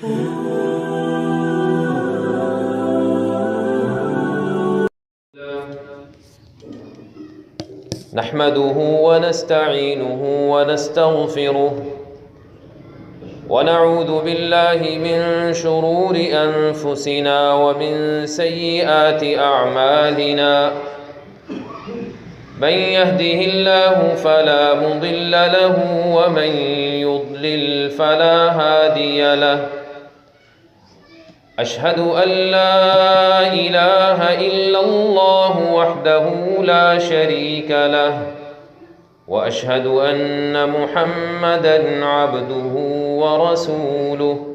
نحمده ونستعينه ونستغفره ونعوذ بالله من شرور أنفسنا ومن سيئات أعمالنا من يهده الله فلا مضل له ومن يضلل فلا هادي له أشهد أن لا إله إلا الله وحده لا شريك له وأشهد أن محمدًا عبده ورسوله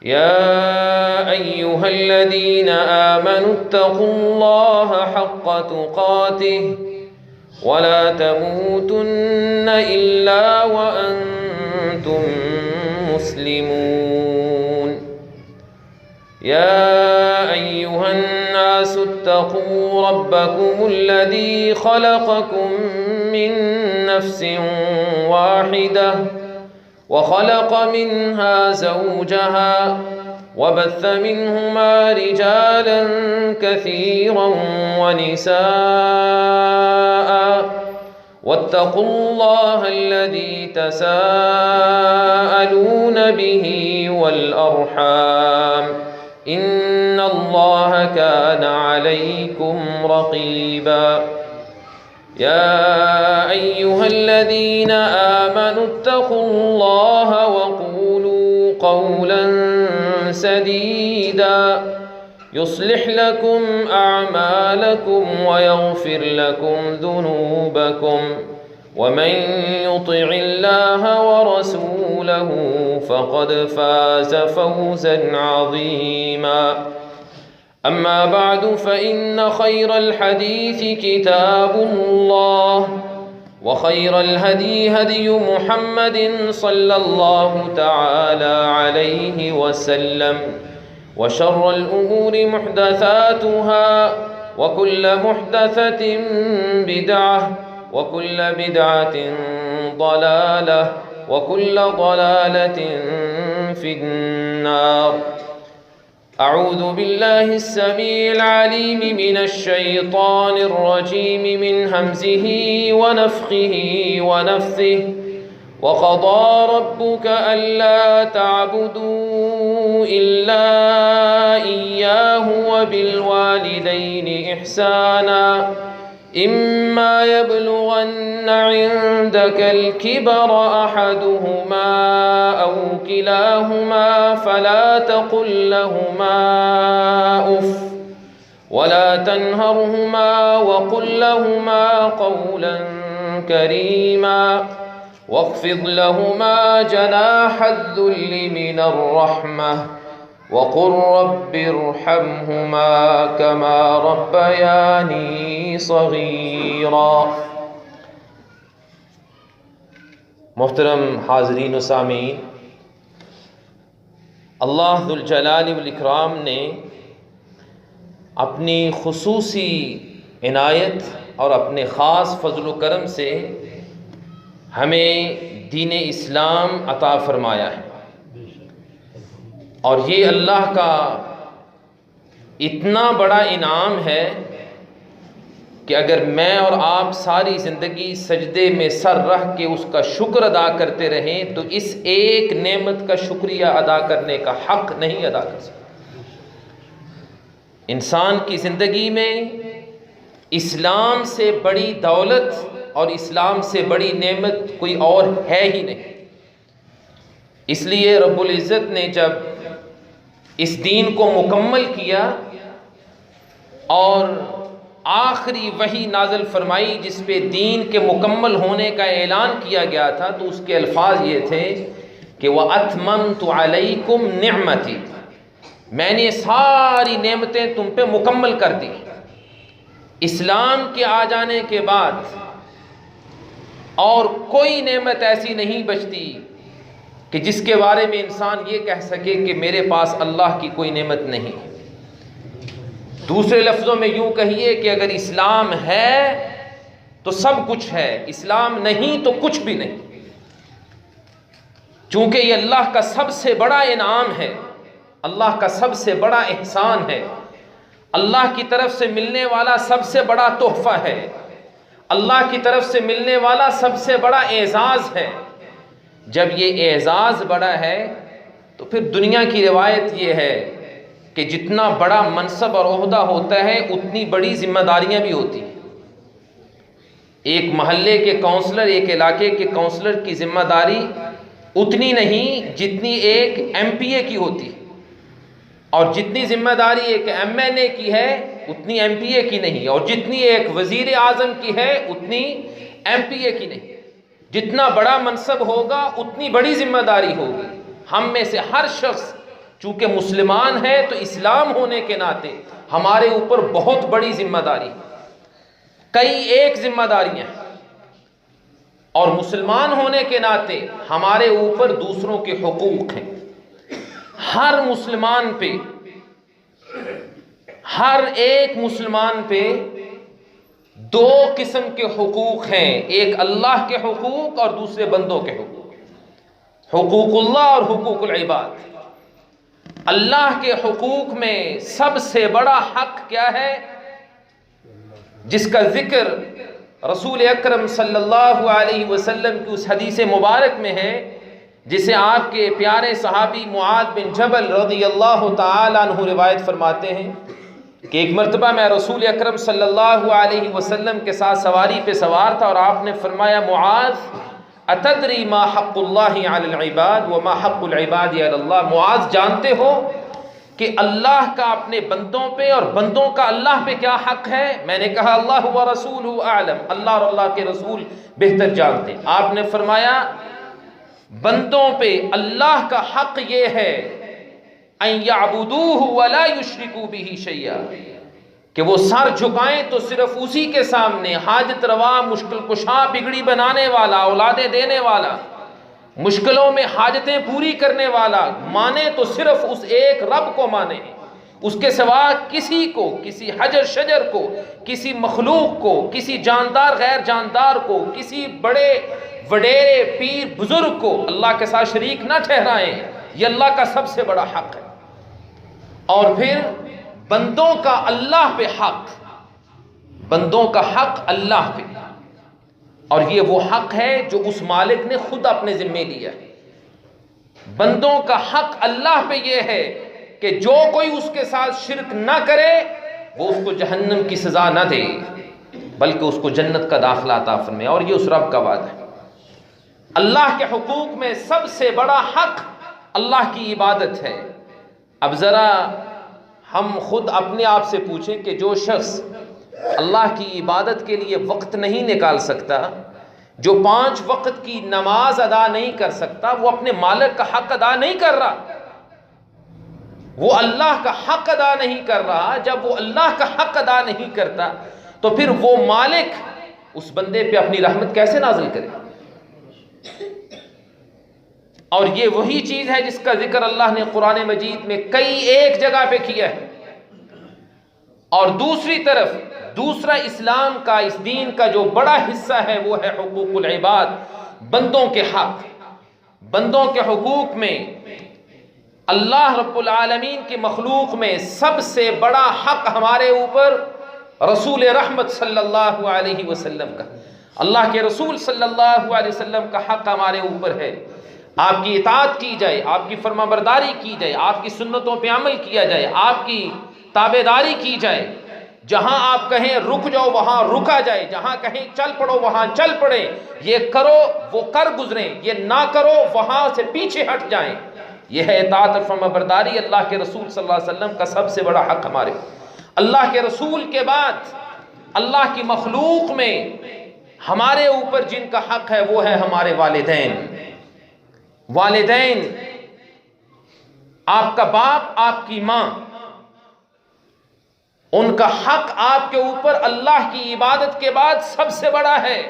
يا أيها الذين آمنوا اتقوا الله حق تقاته ولا تموتن إلا وأنتم مسلمون يا أيها الناس اتقوا ربكم الذي خلقكم من نفس واحدة وخلق منها زوجها وبث منهما رجالا كثيرا ونساء واتقوا الله الذي تساءلون به والأرحام إن الله كان عليكم رقيبا يا أيها الذين آمنوا اتقوا الله وقولوا قولا سديدا يصلح لكم أعمالكم ويغفر لكم ذنوبكم ومن يطع الله ورسوله فقد فاز فوزا عظيما أما بعد فإن خير الحديث كتاب الله وخير الهدي هدي محمد صلى الله تعالى عليه وسلم وشر الأمور محدثاتها وكل محدثة بدعة وكل بدعة ضلالة وكل ضلالة في النار أعوذ بالله السميع العليم من الشيطان الرجيم من همزه ونفخه ونفثه وقضى ربك ألا تعبدوا إلا إياه وبالوالدين إحسانا إما يبلغن عندك الكبر أحدهما أو كلاهما فلا تقل لهما أف ولا تنهرهما وقل لهما قولا كريما واخفض لهما جناح الذل من الرحمة وقل رب ارحمهما كما ربياني صغيرا۔ محترم حاضرین و سامعین، اللہ ذوالجلال والاکرام نے اپنی خصوصی عنایت اور اپنے خاص فضل و کرم سے ہمیں دین اسلام عطا فرمایا ہے، اور یہ اللہ کا اتنا بڑا انعام ہے کہ اگر میں اور آپ ساری زندگی سجدے میں سر رکھ کے اس کا شکر ادا کرتے رہیں تو اس ایک نعمت کا شکریہ ادا کرنے کا حق نہیں ادا کر سکتے۔ انسان کی زندگی میں اسلام سے بڑی دولت اور اسلام سے بڑی نعمت کوئی اور ہے ہی نہیں۔ اس لیے رب العزت نے جب اس دین کو مکمل کیا اور آخری وحی نازل فرمائی جس پہ دین کے مکمل ہونے کا اعلان کیا گیا تھا، تو اس کے الفاظ یہ تھے کہ وَأَتْمَمْتُ عَلَيْكُمْ نِعْمَتِي، میں نے ساری نعمتیں تم پہ مکمل کر دی۔ اسلام کے آ جانے کے بعد اور کوئی نعمت ایسی نہیں بچتی کہ جس کے بارے میں انسان یہ کہہ سکے کہ میرے پاس اللہ کی کوئی نعمت نہیں۔ دوسرے لفظوں میں یوں کہیے کہ اگر اسلام ہے تو سب کچھ ہے، اسلام نہیں تو کچھ بھی نہیں۔ چونکہ یہ اللہ کا سب سے بڑا انعام ہے، اللہ کا سب سے بڑا احسان ہے، اللہ کی طرف سے ملنے والا سب سے بڑا تحفہ ہے، اللہ کی طرف سے ملنے والا سب سے بڑا اعزاز ہے۔ جب یہ اعزاز بڑا ہے تو پھر دنیا کی روایت یہ ہے کہ جتنا بڑا منصب اور عہدہ ہوتا ہے اتنی بڑی ذمہ داریاں بھی ہوتی ہیں۔ ایک محلے کے کونسلر، ایک علاقے کے کونسلر کی ذمہ داری اتنی نہیں جتنی ایک ایم پی اے کی ہوتی ہے، اور جتنی ذمہ داری ایک ایم این اے کی ہے اتنی ایم پی اے کی نہیں، اور جتنی ایک وزیر اعظم کی ہے اتنی ایم پی اے کی نہیں۔ جتنا بڑا منصب ہوگا اتنی بڑی ذمہ داری ہوگی۔ ہم میں سے ہر شخص چونکہ مسلمان ہے تو اسلام ہونے کے ناطے ہمارے اوپر بہت بڑی ذمہ داری، کئی ایک ذمہ داریاں ہیں، اور مسلمان ہونے کے ناطے ہمارے اوپر دوسروں کے حقوق ہیں۔ ہر مسلمان پہ، ہر ایک مسلمان پہ دو قسم کے حقوق ہیں، ایک اللہ کے حقوق اور دوسرے بندوں کے حقوق، حقوق اللہ اور حقوق العباد۔ اللہ کے حقوق میں سب سے بڑا حق کیا ہے، جس کا ذکر رسول اکرم صلی اللہ علیہ وسلم کی اس حدیث مبارک میں ہے، جسے آپ کے پیارے صحابی معاذ بن جبل رضی اللہ تعالی عنہ روایت فرماتے ہیں کہ ایک مرتبہ میں رسول اکرم صلی اللہ علیہ وسلم کے ساتھ سواری پہ سوار تھا، اور آپ نے فرمایا معاذ اتدری ما حق اللہ علی العباد وما حق العباد علی اللہ، معاذ جانتے ہو کہ اللہ کا اپنے بندوں پہ اور بندوں کا اللہ پہ کیا حق ہے؟ میں نے کہا اللہ و رسولہ اعلم، اللہ اور اللہ کے رسول بہتر جانتے۔ آپ نے فرمایا بندوں پہ اللہ کا حق یہ ہے ان یعبدوہ ولا یشرکوا بہ شیئا، کہ وہ سر جھکائیں تو صرف اسی کے سامنے، حاجت روا، مشکل کشا، بگڑی بنانے والا، اولادیں دینے والا، مشکلوں میں حاجتیں پوری کرنے والا، مانے تو صرف اس ایک رب کو مانے، اس کے سوا کسی کو، کسی حجر شجر کو، کسی مخلوق کو، کسی جاندار غیر جاندار کو، کسی بڑے وڈیرے پیر بزرگ کو اللہ کے ساتھ شریک نہ ٹھہرائیں۔ یہ اللہ کا سب سے بڑا حق ہے۔ اور پھر بندوں کا اللہ پہ حق، بندوں کا حق اللہ پہ، اور یہ وہ حق ہے جو اس مالک نے خود اپنے ذمے لیا ہے۔ بندوں کا حق اللہ پہ یہ ہے کہ جو کوئی اس کے ساتھ شرک نہ کرے وہ اس کو جہنم کی سزا نہ دے بلکہ اس کو جنت کا داخلہ عطا فرمائے، اور یہ اس رب کا وعدہ ہے۔ اللہ کے حقوق میں سب سے بڑا حق اللہ کی عبادت ہے۔ اب ذرا ہم خود اپنے آپ سے پوچھیں کہ جو شخص اللہ کی عبادت کے لیے وقت نہیں نکال سکتا، جو 5 وقت کی نماز ادا نہیں کر سکتا، وہ اپنے مالک کا حق ادا نہیں کر رہا، وہ اللہ کا حق ادا نہیں کر رہا۔ جب وہ اللہ کا حق ادا نہیں کرتا تو پھر وہ مالک اس بندے پہ اپنی رحمت کیسے نازل کرے؟ اور یہ وہی چیز ہے جس کا ذکر اللہ نے قرآن مجید میں کئی ایک جگہ پہ کیا ہے۔ اور دوسری طرف دوسرا اسلام کا، اس دین کا جو بڑا حصہ ہے وہ ہے حقوق العباد، بندوں کے حق۔ بندوں کے حقوق میں اللہ رب العالمین کی مخلوق میں سب سے بڑا حق ہمارے اوپر رسول رحمت صلی اللہ علیہ وسلم کا، اللہ کے رسول صلی اللہ علیہ وسلم کا حق ہمارے اوپر ہے۔ آپ کی اطاعت کی جائے، آپ کی فرما برداری کی جائے، آپ کی سنتوں پہ عمل کیا جائے، آپ کی تابعداری کی جائے، جہاں آپ کہیں رک جاؤ وہاں رکا جائے، جہاں کہیں چل پڑو وہاں چل پڑے، یہ کرو وہ کر گزریں، یہ نہ کرو وہاں سے پیچھے ہٹ جائیں۔ یہ ہے اطاعت اور فرما برداری، اللہ کے رسول صلی اللہ علیہ وسلم کا سب سے بڑا حق ہمارے۔ اللہ کے رسول کے بعد اللہ کی مخلوق میں ہمارے اوپر جن کا حق ہے وہ ہے ہمارے والدین۔ والدین، آپ کا باپ، آپ کی ماں، ان کا حق آپ کے اوپر اللہ کی عبادت کے بعد سب سے بڑا ہے۔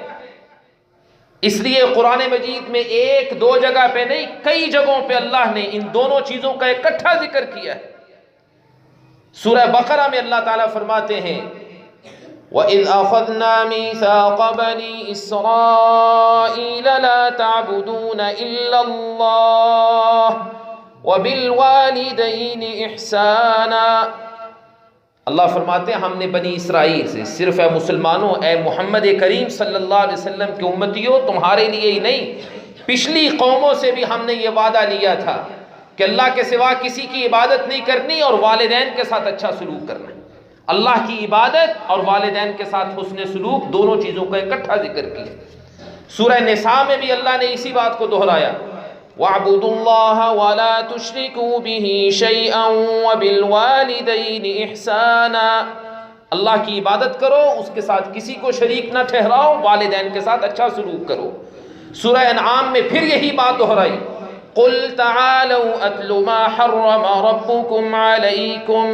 اس لیے قرآن مجید میں 1-2 جگہ پہ نہیں، کئی جگہوں پہ اللہ نے ان دونوں چیزوں کا اکٹھا ذکر کیا ہے۔ سورہ بقرہ میں اللہ تعالیٰ فرماتے ہیں وَإِذْ أَخَذْنَا مِيثَاقَ بَنِي إِسْرَائِيلَ لَا تَعْبُدُونَ إِلَّا اللَّهَ وَبِالْوَالِدَيْنِ إِحْسَانًا۔ اللہ فرماتے ہیں ہم نے بنی اسرائیل سے، صرف اے مسلمانوں، اے محمد کریم صلی اللہ علیہ وسلم کے امتیوں، تمہارے لیے ہی نہیں پچھلی قوموں سے بھی ہم نے یہ وعدہ لیا تھا کہ اللہ کے سوا کسی کی عبادت نہیں کرنی اور والدین کے ساتھ اچھا سلوک کرنا ہے۔ اللہ کی عبادت اور والدین کے ساتھ حسن سلوک، دونوں چیزوں کا اکٹھا ذکر کیا۔ سورہ نساء میں بھی اللہ نے اسی بات کو دہرایا، وَاعْبُدُوا اللَّهَ وَلَا تُشْرِكُوا بِهِ شَيْئًا وَبِالْوَالِدَيْنِ إِحْسَانًا۔ اللہ کی عبادت کرو، اس کے ساتھ کسی کو شریک نہ ٹھہراؤ، والدین کے ساتھ اچھا سلوک کرو۔ سورہ انعام میں پھر یہی بات دہرائی، قُلْ تَعَالَوْا أَتْلُ مَا حَرَّمَ رَبُّكُمْ عَلَيْكُمْ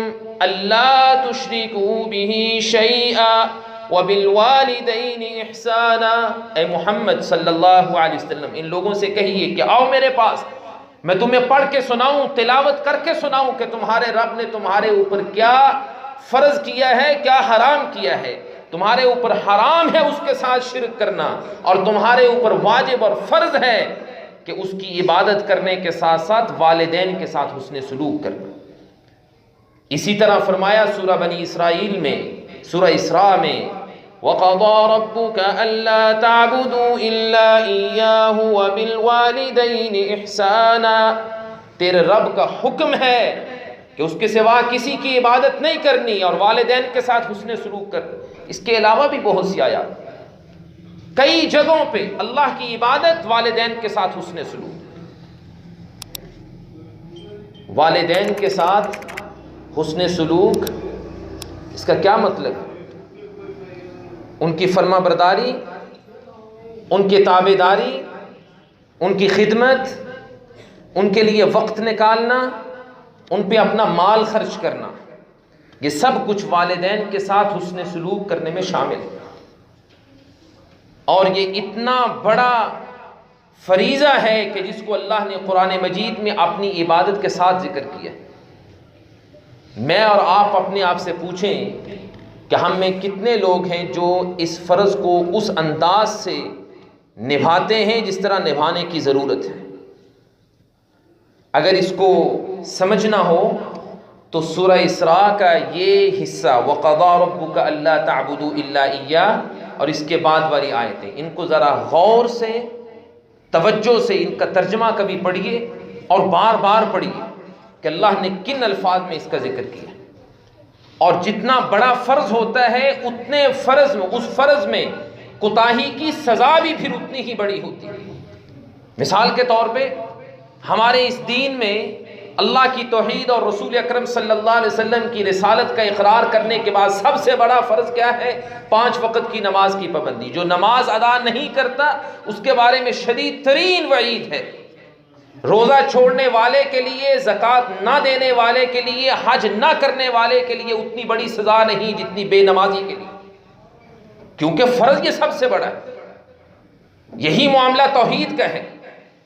أَلَّا تُشْرِكُوا بِهِ شَيْئًا وَبِالْوَالِدَيْنِ إِحْسَانًا۔ اے محمد صلی اللہ علیہ وسلم ان لوگوں سے کہیے کہ آؤ میرے پاس، میں تمہیں پڑھ کے سناؤں، تلاوت کر کے سناؤں کہ تمہارے رب نے تمہارے اوپر کیا فرض کیا ہے، کیا حرام کیا ہے۔ تمہارے اوپر حرام ہے اس کے ساتھ شرک کرنا، اور تمہارے اوپر واجب اور فرض ہے کہ اس کی عبادت کرنے کے ساتھ ساتھ والدین کے ساتھ حسن سلوک کرنا۔ اسی طرح فرمایا سورہ بنی اسرائیل میں، سورہ اسراء میں، وَقَضَى رَبُّكَ أَلَّا تَعْبُدُوا إِلَّا إِيَّاهُ وَبِالْوَالِدَيْنِ إِحْسَانًا۔ تیرے رب کا حکم ہے کہ اس کے سوا کسی کی عبادت نہیں کرنی اور والدین کے ساتھ حسن سلوک کرنا۔ اس کے علاوہ بھی بہت سی آیات، کئی جگہوں پہ اللہ کی عبادت، والدین کے ساتھ حسن سلوک۔ والدین کے ساتھ حسن سلوک، اس کا کیا مطلب ہے؟ ان کی فرما برداری، ان کی تابعداری، ان کی خدمت، ان کے لیے وقت نکالنا، ان پہ اپنا مال خرچ کرنا، یہ سب کچھ والدین کے ساتھ حسن سلوک کرنے میں شامل ہے۔ اور یہ اتنا بڑا فریضہ ہے کہ جس کو اللہ نے قرآن مجید میں اپنی عبادت کے ساتھ ذکر کیا ہے۔ میں اور آپ اپنے آپ سے پوچھیں کہ ہم میں کتنے لوگ ہیں جو اس فرض کو اس انداز سے نبھاتے ہیں جس طرح نبھانے کی ضرورت ہے۔ اگر اس کو سمجھنا ہو تو سورہ اسراء کا یہ حصہ وَقَضَى رَبُّكَ أَلَّا تَعْبُدُوا إِلَّا إِيَّاهُ اور اس کے بعد والی آیتیں، ان کو ذرا غور سے، توجہ سے ان کا ترجمہ کبھی پڑھیے اور بار بار پڑھیے کہ اللہ نے کن الفاظ میں اس کا ذکر کیا۔ اور جتنا بڑا فرض ہوتا ہے اتنے فرض میں، اس فرض میں کوتاہی کی سزا بھی پھر اتنی ہی بڑی ہوتی ہے۔ مثال کے طور پہ ہمارے اس دین میں اللہ کی توحید اور رسول اکرم صلی اللہ علیہ وسلم کی رسالت کا اقرار کرنے کے بعد سب سے بڑا فرض کیا ہے؟ 5 وقت کی نماز کی پابندی۔ جو نماز ادا نہیں کرتا اس کے بارے میں شدید ترین وعید ہے۔ روزہ چھوڑنے والے کے لیے، زکوٰۃ نہ دینے والے کے لیے، حج نہ کرنے والے کے لیے اتنی بڑی سزا نہیں جتنی بے نمازی کے لیے، کیونکہ فرض یہ سب سے بڑا ہے۔ یہی معاملہ توحید کا ہے،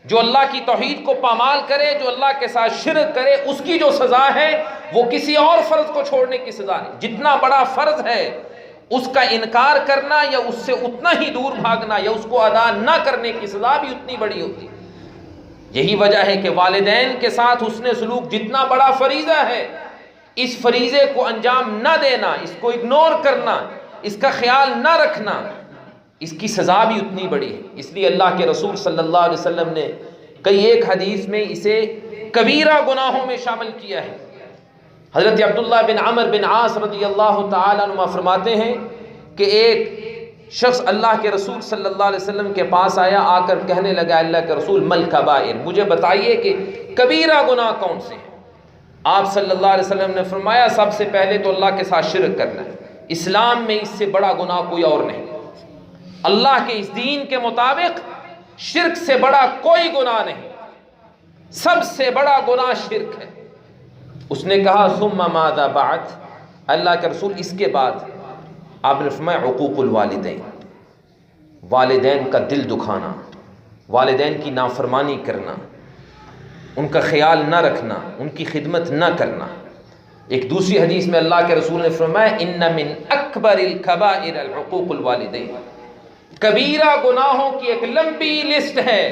جو اللہ کی توحید کو پامال کرے، جو اللہ کے ساتھ شرک کرے، اس کی جو سزا ہے وہ کسی اور فرض کو چھوڑنے کی سزا نہیں۔ جتنا بڑا فرض ہے اس کا انکار کرنا یا اس سے اتنا ہی دور بھاگنا یا اس کو ادا نہ کرنے کی سزا بھی اتنی بڑی ہوتی ہے۔ یہی وجہ ہے کہ والدین کے ساتھ حسن سلوک جتنا بڑا فریضہ ہے، اس فریضے کو انجام نہ دینا، اس کو اگنور کرنا، اس کا خیال نہ رکھنا، اس کی سزا بھی اتنی بڑی ہے۔ اس لیے اللہ کے رسول صلی اللہ علیہ وسلم نے کئی ایک حدیث میں اسے کبیرہ گناہوں میں شامل کیا ہے۔ حضرت عبداللہ بن عمر بن عاص رضی اللہ تعالیٰ عنہ فرماتے ہیں کہ ایک شخص اللہ کے رسول صلی اللہ علیہ وسلم کے پاس آیا، آ کر کہنے لگا اللہ کے رسول مل کبائر، مجھے بتائیے کہ کبیرہ گناہ کون سے ہیں؟ آپ صلی اللہ علیہ وسلم نے فرمایا سب سے پہلے تو اللہ کے ساتھ شرک کرنا ہے۔ اسلام میں اس سے بڑا گناہ کوئی اور نہیں۔ اللہ کے اس دین کے مطابق شرک سے بڑا کوئی گناہ نہیں، سب سے بڑا گناہ شرک ہے۔ اس نے کہا ثم ماذا بعد، اللہ کے رسول اس کے بعد؟ آپ نے فرمایا عقوق الوالدین، والدین کا دل دکھانا، والدین کی نافرمانی کرنا، ان کا خیال نہ رکھنا، ان کی خدمت نہ کرنا۔ ایک دوسری حدیث میں اللہ کے رسول نے فرمایا ان من اکبر الکبائر العقوق الوالدین، کبیرہ گناہوں کی ایک لمبی لسٹ ہے،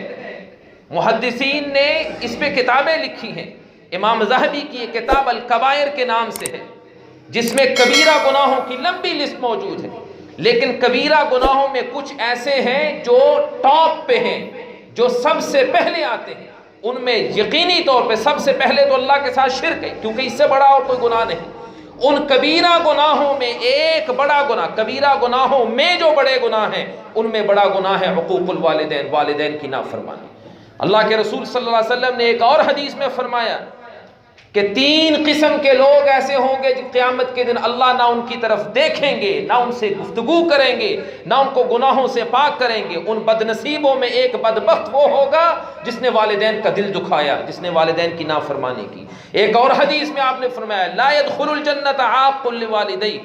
محدثین نے اس پہ کتابیں لکھی ہیں، امام ذہبی کی یہ کتاب الکبائر کے نام سے ہے، جس میں کبیرہ گناہوں کی لمبی لسٹ موجود ہے، لیکن کبیرہ گناہوں میں کچھ ایسے ہیں جو ٹاپ پہ ہیں، جو سب سے پہلے آتے ہیں، ان میں یقینی طور پہ سب سے پہلے تو اللہ کے ساتھ شرک ہے، کیونکہ اس سے بڑا اور کوئی گناہ نہیں۔ ان کبیرہ گناہوں میں ایک بڑا گناہ، کبیرہ گناہوں میں جو بڑے گناہ ہیں ان میں بڑا گناہ ہے عقوق الوالدین، والدین کی نافرمانی۔ اللہ کے رسول صلی اللہ علیہ وسلم نے ایک اور حدیث میں فرمایا کہ 3 قسم کے لوگ ایسے ہوں گے جو قیامت کے دن اللہ نہ ان کی طرف دیکھیں گے، نہ ان سے گفتگو کریں گے، نہ ان کو گناہوں سے پاک کریں گے۔ ان بد نصیبوں میں ایک بدبخت وہ ہوگا جس نے والدین کا دل دکھایا، جس نے والدین کی نافرمانی کی۔ ایک اور حدیث میں آپ نے فرمایا لا يدخل الجنت عاق لوالدی،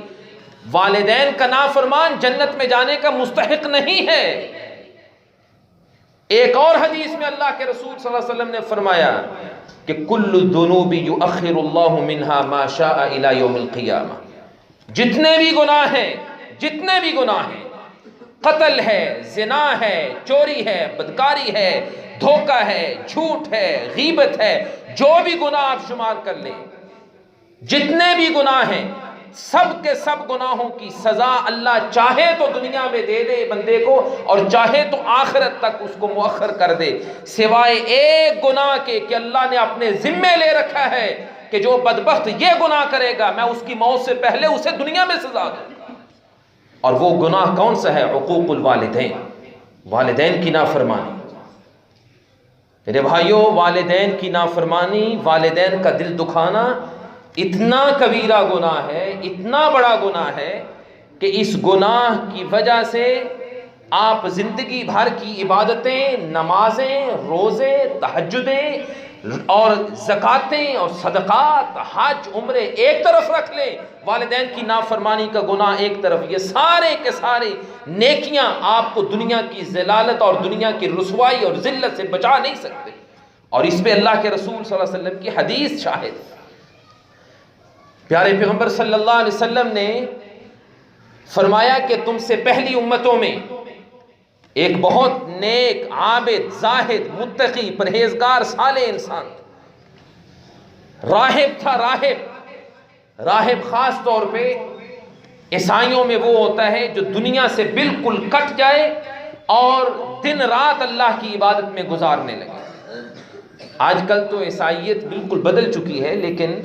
والدین کا نافرمان جنت میں جانے کا مستحق نہیں ہے۔ ایک اور حدیث میں اللہ کے رسول صلی اللہ علیہ وسلم نے فرمایا کہ کل الذنوب یؤخر اللہ منہا ما شاء الی یوم القیامہ، جتنے بھی گناہ ہیں، جتنے بھی گناہ ہیں، قتل ہے، زنا ہے، چوری ہے، بدکاری ہے، دھوکہ ہے، جھوٹ ہے، غیبت ہے، جو بھی گناہ آپ شمار کر لیں، جتنے بھی گناہ ہیں، سب کے سب گناہوں کی سزا اللہ چاہے تو دنیا میں دے دے بندے کو، اور چاہے تو آخرت تک اس کو مؤخر کر دے، سوائے ایک گناہ کے کہ اللہ نے اپنے ذمے لے رکھا ہے کہ جو بدبخت یہ گناہ کرے گا میں اس کی موت سے پہلے اسے دنیا میں سزا دوں گا۔ اور وہ گناہ کون سا ہے؟ عقوق الوالدین، والدین کی نافرمانی۔ میرے بھائیوں، والدین کی نافرمانی، والدین کا دل دکھانا اتنا کبیرہ گناہ ہے، اتنا بڑا گناہ ہے کہ اس گناہ کی وجہ سے آپ زندگی بھر کی عبادتیں، نمازیں، روزے، تہجدیں اور زکاتیں اور صدقات، حج، عمرے ایک طرف رکھ لیں، والدین کی نافرمانی کا گناہ ایک طرف، یہ سارے کے سارے نیکیاں آپ کو دنیا کی ذلالت اور دنیا کی رسوائی اور ذلت سے بچا نہیں سکتے۔ اور اس پہ اللہ کے رسول صلی اللہ علیہ وسلم کی حدیث شاہد۔ پیارے پیغمبر صلی اللہ علیہ وسلم نے فرمایا کہ تم سے پہلی امتوں میں ایک بہت نیک، عابد، زاہد، متقی، پرہیزگار، صالح انسان تھا، راہب تھا۔ راہب خاص طور پہ عیسائیوں میں وہ ہوتا ہے جو دنیا سے بالکل کٹ جائے اور دن رات اللہ کی عبادت میں گزارنے لگے۔ آج کل تو عیسائیت بالکل بدل چکی ہے، لیکن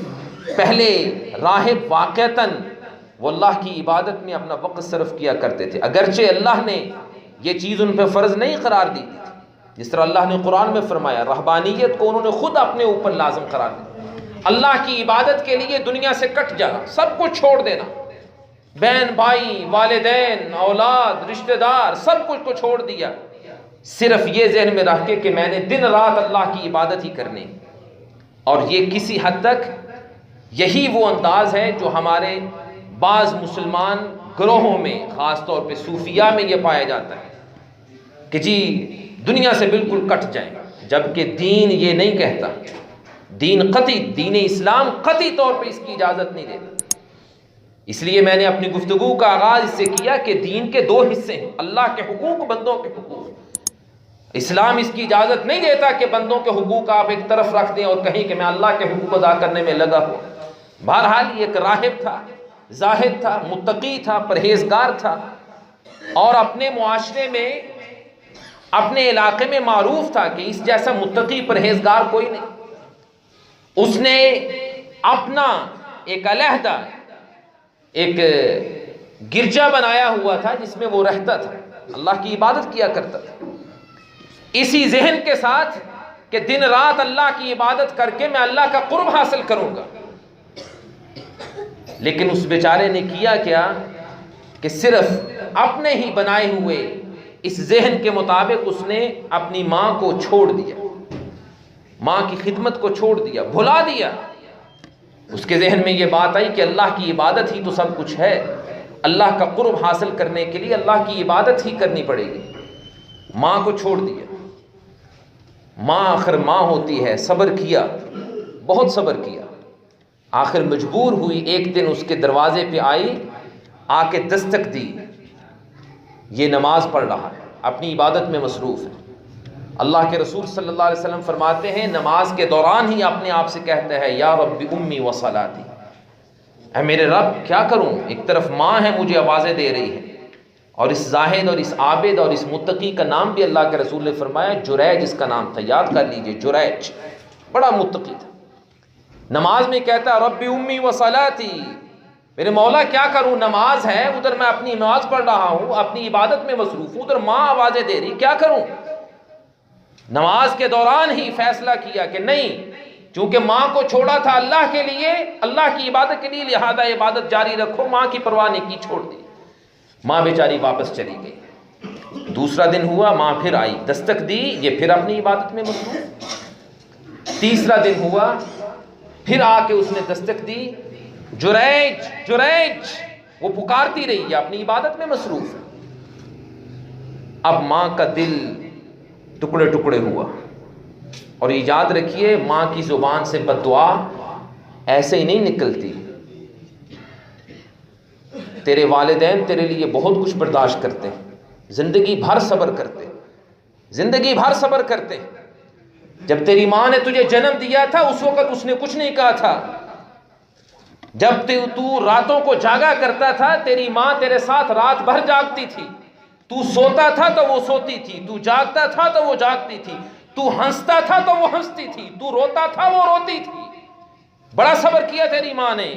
پہلے راہب واقعتاً وہ اللہ کی عبادت میں اپنا وقت صرف کیا کرتے تھے، اگرچہ اللہ نے یہ چیز ان پہ فرض نہیں قرار دی تھی، جس طرح اللہ نے قرآن میں فرمایا رہبانیت کو انہوں نے خود اپنے اوپر لازم قرار دیا۔ اللہ کی عبادت کے لیے دنیا سے کٹ جانا، سب کچھ چھوڑ دینا، بہن بھائی، والدین، اولاد، رشتہ دار، سب کچھ کو چھوڑ دیا، صرف یہ ذہن میں رکھ کے کہ میں نے دن رات اللہ کی عبادت ہی کرنی۔ اور یہ کسی حد تک یہی وہ انداز ہے جو ہمارے بعض مسلمان گروہوں میں، خاص طور پہ صوفیہ میں یہ پایا جاتا ہے کہ جی دنیا سے بالکل کٹ جائیں، جبکہ دین یہ نہیں کہتا، دین قطعی، دین اسلام قطعی طور پہ اس کی اجازت نہیں دیتا۔ اس لیے میں نے اپنی گفتگو کا آغاز اس سے کیا کہ دین کے 2 حصے ہیں، اللہ کے حقوق، بندوں کے حقوق۔ اسلام اس کی اجازت نہیں دیتا کہ بندوں کے حقوق آپ ایک طرف رکھ دیں اور کہیں کہ میں اللہ کے حقوق ادا کرنے میں لگا ہوں۔ بہرحال یہ ایک راہب تھا، زاہد تھا، متقی تھا، پرہیزگار تھا، اور اپنے معاشرے میں، اپنے علاقے میں معروف تھا کہ اس جیسا متقی پرہیزگار کوئی نہیں۔ اس نے اپنا ایک علیحدہ ایک گرجا بنایا ہوا تھا جس میں وہ رہتا تھا، اللہ کی عبادت کیا کرتا تھا، اسی ذہن کے ساتھ کہ دن رات اللہ کی عبادت کر کے میں اللہ کا قرب حاصل کروں گا۔ لیکن اس بیچارے نے کیا کیا کہ صرف اپنے ہی بنائے ہوئے اس ذہن کے مطابق اس نے اپنی ماں کو چھوڑ دیا، ماں کی خدمت کو چھوڑ دیا، بھلا دیا۔ اس کے ذہن میں یہ بات آئی کہ اللہ کی عبادت ہی تو سب کچھ ہے، اللہ کا قرب حاصل کرنے کے لیے اللہ کی عبادت ہی کرنی پڑے گی۔ ماں کو چھوڑ دیا۔ ماں آخر ماں ہوتی ہے، صبر کیا، بہت صبر کیا، آخر مجبور ہوئی۔ ایک دن اس کے دروازے پہ آئی آ کے دستک دی، یہ نماز پڑھ رہا ہے، اپنی عبادت میں مصروف ہے۔ اللہ کے رسول صلی اللہ علیہ وسلم فرماتے ہیں نماز کے دوران ہی اپنے آپ سے کہتا ہے یا رب امی و صلاتی، اے میرے رب کیا کروں، ایک طرف ماں ہے مجھے آوازیں دے رہی ہے، اور اس زاہد اور اس عابد اور اس متقی کا نام بھی اللہ کے رسول نے فرمایا جریج اس کا نام تھا، یاد کر لیجئے جریج، بڑا متقی تھا۔ نماز میں کہتا رب امی و صلاتی، میرے مولا کیا کروں، نماز ہے ادھر میں اپنی نماز پڑھ رہا ہوں، اپنی عبادت میں مصروف ہوں، ادھر ماں آوازیں دے رہی، کیا کروں؟ نماز کے دوران ہی فیصلہ کیا کہ نہیں، چونکہ ماں کو چھوڑا تھا اللہ کے لیے، اللہ کی عبادت کے لیے، لہذا عبادت جاری رکھو، ماں کی پرواہ نہیں کی، چھوڑ دی۔ ماں بیچاری واپس چلی گئی۔ دوسرا دن ہوا، ماں پھر آئی، دستک دی، یہ پھر اپنی عبادت میں مصروف۔ تیسرا دن ہوا، پھر آ کے اس نے دستک دی، جریج جریج، وہ پکارتی رہی، یہ اپنی عبادت میں مصروف۔ اب ماں کا دل ٹکڑے ٹکڑے ہوا، اور یاد رکھیے ماں کی زبان سے بد دعا ایسے ہی نہیں نکلتی۔ تیرے والدین تیرے لیے بہت کچھ برداشت کرتے ہیں، زندگی بھر صبر کرتے، زندگی بھر صبر کرتے۔ جب تیری ماں نے تجھے جنم دیا تھا اس وقت اس نے کچھ نہیں کہا تھا، جب تو راتوں کو جاگا کرتا تھا تیری ماں تیرے ساتھ رات بھر جاگتی تھی، تو سوتا تھا تو وہ سوتی تھی، تو جاگتا تھا تو وہ جاگتی تھی، تو ہنستا تھا تو وہ ہنستی تھی، تو روتا تھا وہ روتی تھی، بڑا صبر کیا تیری ماں نے۔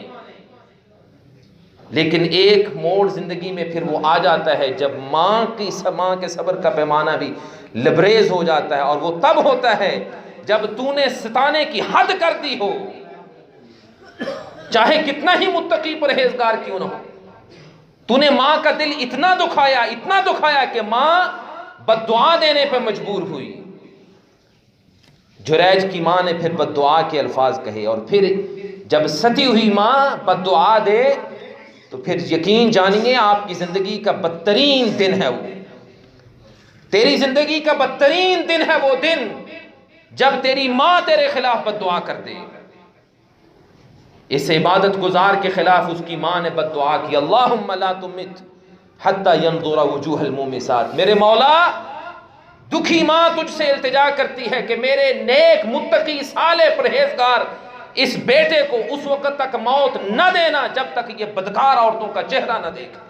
لیکن ایک موڑ زندگی میں پھر وہ آ جاتا ہے جب ماں کے صبر کا پیمانہ بھی لبریز ہو جاتا ہے، اور وہ تب ہوتا ہے جب تو نے ستانے کی حد کر دی ہو، چاہے کتنا ہی متقی پرہیزگار کیوں نہ ہو، تو نے ماں کا دل اتنا دکھایا کہ ماں بد دعا دینے پہ مجبور ہوئی۔ جریج کی ماں نے پھر بد دعا کے الفاظ کہے، اور پھر جب ستی ہوئی ماں بد دعا دے تو پھر یقین جانیے آپ کی زندگی کا بدترین دن ہے وہ، تیری زندگی کا بدترین دن ہے وہ دن جب تیری ماں تیرے خلاف بد دعا کر دے۔ اس عبادت گزار کے خلاف اس کی ماں نے بد دعا کی، اللہم لا تمت حتی ینظر وجوہ المومسات، میرے مولا دکھی ماں تجھ سے التجا کرتی ہے کہ میرے نیک متقی صالح پرہیزگار اس بیٹے کو اس وقت تک موت نہ دینا جب تک یہ بدکار عورتوں کا چہرہ نہ دیکھا۔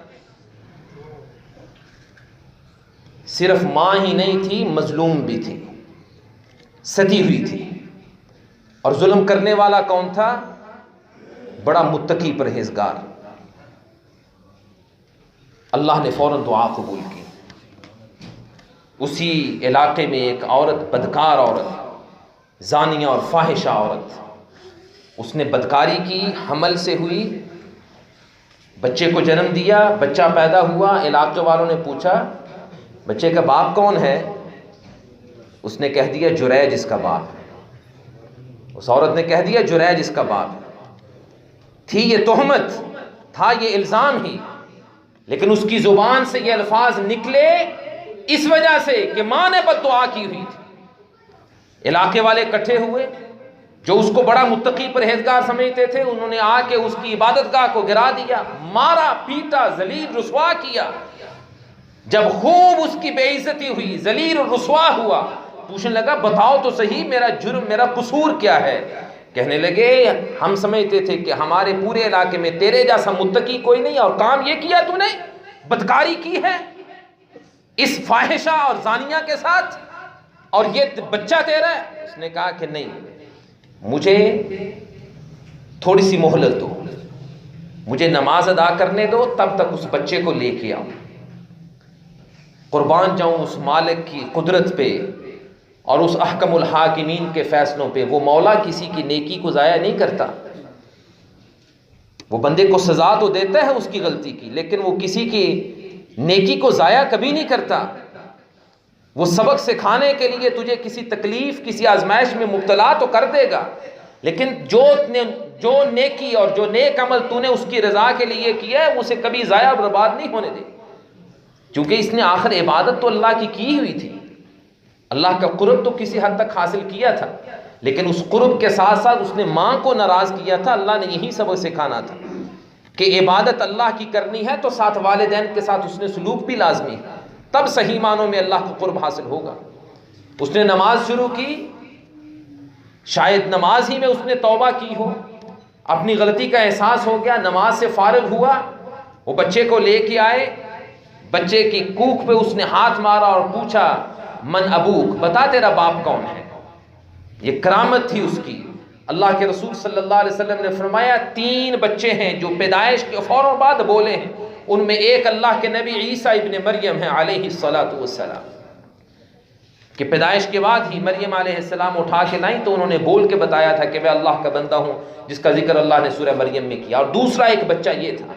صرف ماں ہی نہیں تھی، مظلوم بھی تھی، ستی ہوئی تھی، اور ظلم کرنے والا کون تھا؟ بڑا متقی پرہیزگار۔ اللہ نے فوراً دعا قبول کی۔ اسی علاقے میں ایک عورت، بدکار عورت، زانیہ اور فاحشہ عورت، اس نے بدکاری کی، حمل سے ہوئی، بچے کو جنم دیا، بچہ پیدا ہوا، علاقے والوں نے پوچھا بچے کا باپ کون ہے؟ اس نے کہہ دیا جریج اس کا باپ۔ اس عورت نے کہہ دیا جریج اس کا باپ۔ تھی یہ تہمت، تھا یہ الزام ہی، لیکن اس کی زبان سے یہ الفاظ نکلے اس وجہ سے کہ ماں نے بد دعا کی ہوئی تھی۔ علاقے والے اکٹھے ہوئے، جو اس کو بڑا متقی پرہیزگار سمجھتے تھے، انہوں نے آ کے اس کی عبادت گاہ کو گرا دیا، مارا پیٹا، ذلیل رسوا کیا۔ جب خوب اس کی بے عزتی ہوئی، ذلیل اور رسوا ہوا، پوچھنے لگا بتاؤ تو صحیح میرا جرم، میرا قصور کیا ہے؟ کہنے لگے ہم سمجھتے تھے کہ ہمارے پورے علاقے میں تیرے جیسا متقی کوئی نہیں، اور کام یہ کیا تو نے، بدکاری کی ہے اس فاحشہ اور زانیہ کے ساتھ، اور یہ بچہ تیرا ہے۔ اس نے کہا کہ نہیں، مجھے تھوڑی سی مہلت دو، مجھے نماز ادا کرنے دو، تب تک اس بچے کو لے کے آؤں، قربان جاؤں اس مالک کی قدرت پہ اور اس احکم الحاکمین کے فیصلوں پہ۔ وہ مولا کسی کی نیکی کو ضائع نہیں کرتا، وہ بندے کو سزا تو دیتا ہے اس کی غلطی کی، لیکن وہ کسی کی نیکی کو ضائع کبھی نہیں کرتا۔ وہ سبق سکھانے کے لیے تجھے کسی تکلیف، کسی آزمائش میں مبتلا تو کر دے گا، لیکن جو نیکی اور جو نیک عمل تو نے اس کی رضا کے لیے کیا ہے اسے کبھی ضائع اور برباد نہیں ہونے دے، کیونکہ اس نے آخر عبادت تو اللہ کی ہوئی تھی، اللہ کا قرب تو کسی حد تک حاصل کیا تھا، لیکن اس قرب کے ساتھ ساتھ اس نے ماں کو ناراض کیا تھا۔ اللہ نے یہی سبق سکھانا تھا کہ عبادت اللہ کی کرنی ہے تو ساتھ والدین کے ساتھ اس نے سلوک بھی لازمی ہے، تب صحیح معنوں میں اللہ کو قرب حاصل ہوگا۔ اس نے نماز شروع کی، شاید نماز ہی میں اس نے توبہ کی ہو، اپنی غلطی کا احساس ہو گیا، نماز سے فارغ ہوا، وہ بچے کو لے کے آئے، بچے کی کوکھ پہ اس نے ہاتھ مارا اور پوچھا من ابوک، بتا تیرا باپ کون ہے۔ یہ کرامت تھی اس کی۔ اللہ کے رسول صلی اللہ علیہ وسلم نے فرمایا 3 بچے ہیں جو پیدائش کے فوراً بعد بولے ہیں، ان میں ایک اللہ کے نبی عیسیٰ ابن مریم ہیں علیہ الصلاۃ والسلام، کہ پیدائش کے بعد ہی مریم علیہ السلام اٹھا کے لائیں تو انہوں نے بول کے بتایا تھا کہ میں اللہ کا بندہ ہوں، جس کا ذکر اللہ نے سورہ مریم میں کیا۔ اور دوسرا ایک بچہ یہ تھا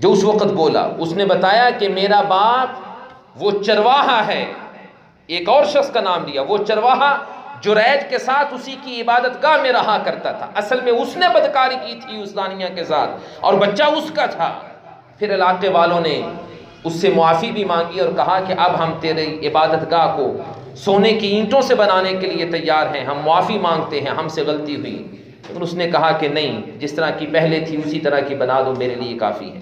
جو اس وقت بولا، اس نے بتایا کہ میرا باپ وہ چرواہا ہے، ایک اور شخص کا نام لیا، وہ چرواہا جریج کے ساتھ اسی کی عبادت گاہ میں رہا کرتا تھا، اصل میں اس نے بدکاری کی تھی اس دانیہ کے ساتھ اور بچہ اس کا تھا۔ پھر علاقے والوں نے اس سے معافی بھی مانگی اور کہا کہ اب ہم تیرے عبادت گاہ کو سونے کی اینٹوں سے بنانے کے لیے تیار ہیں، ہم معافی مانگتے ہیں، ہم سے غلطی ہوئی۔ لیکن اس نے کہا کہ نہیں، جس طرح کی پہلے تھی اسی طرح کی بنا دو، میرے لیے کافی ہے۔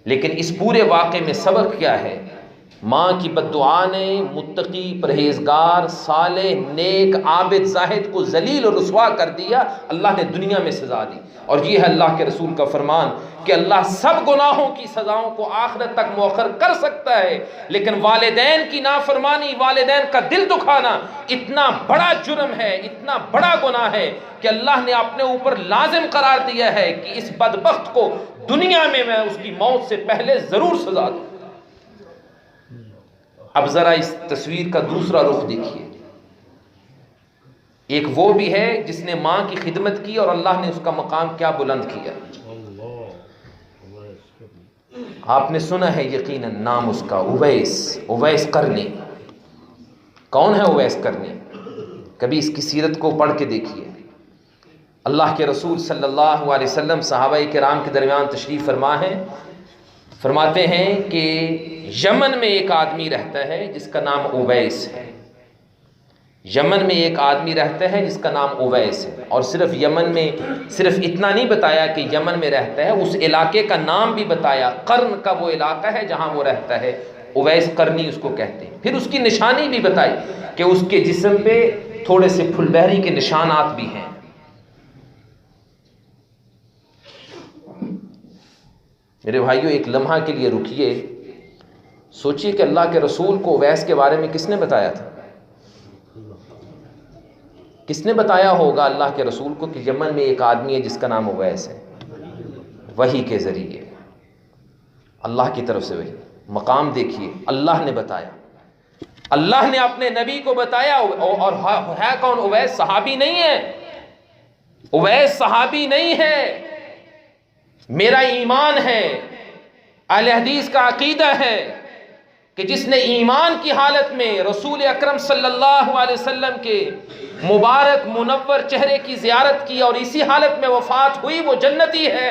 لیکن اس پورے واقعے میں سبق کیا ہے؟ ماں کی بد دعا نے متقی، پرہیزگار، صالح، نیک، عابد، زاہد کو ذلیل اور رسوا کر دیا، اللہ نے دنیا میں سزا دی۔ اور یہ ہے اللہ کے رسول کا فرمان کہ اللہ سب گناہوں کی سزاؤں کو آخرت تک مؤخر کر سکتا ہے، لیکن والدین کی نافرمانی، والدین کا دل دکھانا اتنا بڑا جرم ہے، اتنا بڑا گناہ ہے کہ اللہ نے اپنے اوپر لازم قرار دیا ہے کہ اس بدبخت کو دنیا میں اس کی موت سے پہلے ضرور سزا دوں۔ اب ذرا اس تصویر کا دوسرا رخ دیکھیے، ایک وہ بھی ہے جس نے ماں کی خدمت کی اور اللہ نے اس کا مقام کیا بلند کیا۔ آپ نے سنا ہے یقیناً نام اس کا اویس قرنی۔ کون ہے اویس قرنی؟ کبھی اس کی سیرت کو پڑھ کے دیکھیے۔ اللہ کے رسول صلی اللہ علیہ وسلم صحابہ کرام کے درمیان تشریف فرما ہے، فرماتے ہیں کہ یمن میں ایک آدمی رہتا ہے جس کا نام اویس ہے، یمن میں ایک آدمی رہتا ہے جس کا نام اویس ہے، اور صرف یمن میں صرف اتنا نہیں بتایا کہ یمن میں رہتا ہے، اس علاقے کا نام بھی بتایا، قرن کا وہ علاقہ ہے جہاں وہ رہتا ہے، اویس قرنی اس کو کہتے ہیں۔ پھر اس کی نشانی بھی بتائی کہ اس کے جسم پہ تھوڑے سے پھل بہری کے نشانات بھی ہیں۔ میرے بھائیوں ایک لمحہ کے لیے رکیے، سوچئے کہ اللہ کے رسول کو اویس کے بارے میں کس نے بتایا تھا؟ کس نے بتایا ہوگا اللہ کے رسول کو کہ یمن میں ایک آدمی ہے جس کا نام اویس ہے؟ وحی کے ذریعے، اللہ کی طرف سے وحی۔ مقام دیکھیے، اللہ نے بتایا، اللہ نے اپنے نبی کو بتایا۔ اور ہے کون اویس؟ صحابی نہیں ہے، اویس صحابی نہیں ہے۔ میرا ایمان ہے، اہل حدیث کا عقیدہ ہے کہ جس نے ایمان کی حالت میں رسول اکرم صلی اللہ علیہ وسلم کے مبارک منور چہرے کی زیارت کی اور اسی حالت میں وفات ہوئی، وہ جنتی ہے۔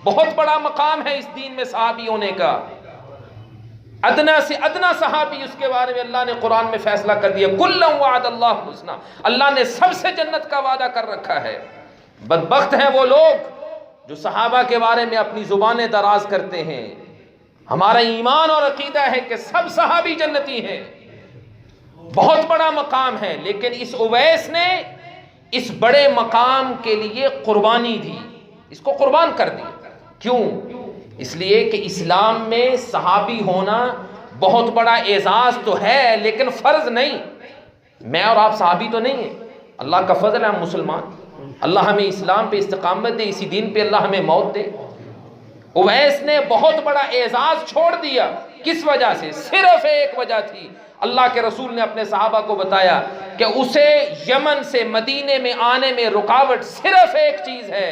بہت بڑا مقام ہے اس دین میں صحابی ہونے کا۔ ادنا سے ادنا صحابی، اس کے بارے میں اللہ نے قرآن میں فیصلہ کر دیا، کلا وعد اللہ حسنا، اللہ نے سب سے جنت کا وعدہ کر رکھا ہے۔ بدبخت ہیں وہ لوگ جو صحابہ کے بارے میں اپنی زبانیں دراز کرتے ہیں۔ ہمارا ایمان اور عقیدہ ہے کہ سب صحابی جنتی ہیں، بہت بڑا مقام ہے، لیکن اس اویس نے اس بڑے مقام کے لیے قربانی دی، اس کو قربان کر دیا۔ کیوں؟ اس لیے کہ اسلام میں صحابی ہونا بہت بڑا اعزاز تو ہے، لیکن فرض نہیں۔ میں اور آپ صحابی تو نہیں ہیں، اللہ کا فضل ہے ہم مسلمان، اللہ ہمیں اسلام پہ استقامت دے، اسی دین پہ اللہ ہمیں موت دے۔ اویس نے بہت بڑا اعزاز چھوڑ دیا، کس وجہ سے؟ صرف ایک وجہ تھی، اللہ کے رسول نے اپنے صحابہ کو بتایا کہ اسے یمن سے مدینے میں آنے میں رکاوٹ صرف ایک چیز ہے،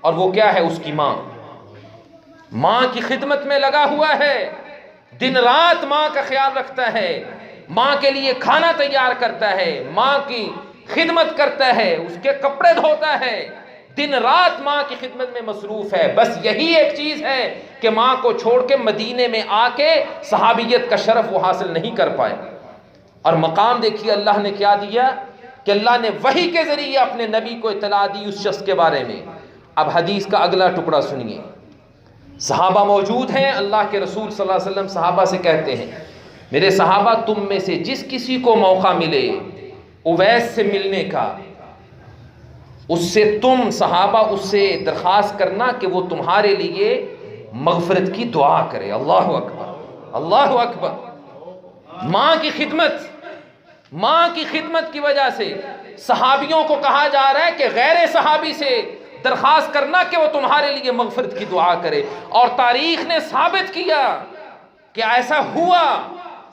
اور وہ کیا ہے؟ اس کی ماں۔ ماں کی خدمت میں لگا ہوا ہے، دن رات ماں کا خیال رکھتا ہے، ماں کے لیے کھانا تیار کرتا ہے، ماں کی خدمت کرتا ہے، اس کے کپڑے دھوتا ہے، دن رات ماں کی خدمت میں مصروف ہے۔ بس یہی ایک چیز ہے کہ ماں کو چھوڑ کے مدینے میں آ کے صحابیت کا شرف وہ حاصل نہیں کر پائے۔ اور مقام دیکھیے اللہ نے کیا دیا کہ اللہ نے وحی کے ذریعے اپنے نبی کو اطلاع دی اس شخص کے بارے میں۔ اب حدیث کا اگلا ٹکڑا سنیے، صحابہ موجود ہیں، اللہ کے رسول صلی اللہ علیہ وسلم صحابہ سے کہتے ہیں میرے صحابہ تم میں سے جس کسی کو موقع ملے اویس سے ملنے کا، اس سے تم صحابہ اس سے درخواست کرنا کہ وہ تمہارے لیے مغفرت کی دعا کرے۔ اللہ اکبر، اللہ اکبر۔ ماں کی خدمت کی وجہ سے صحابیوں کو کہا جا رہا ہے کہ غیر صحابی سے درخواست کرنا کہ وہ تمہارے لیے مغفرت کی دعا کرے، اور تاریخ نے ثابت کیا کہ ایسا ہوا۔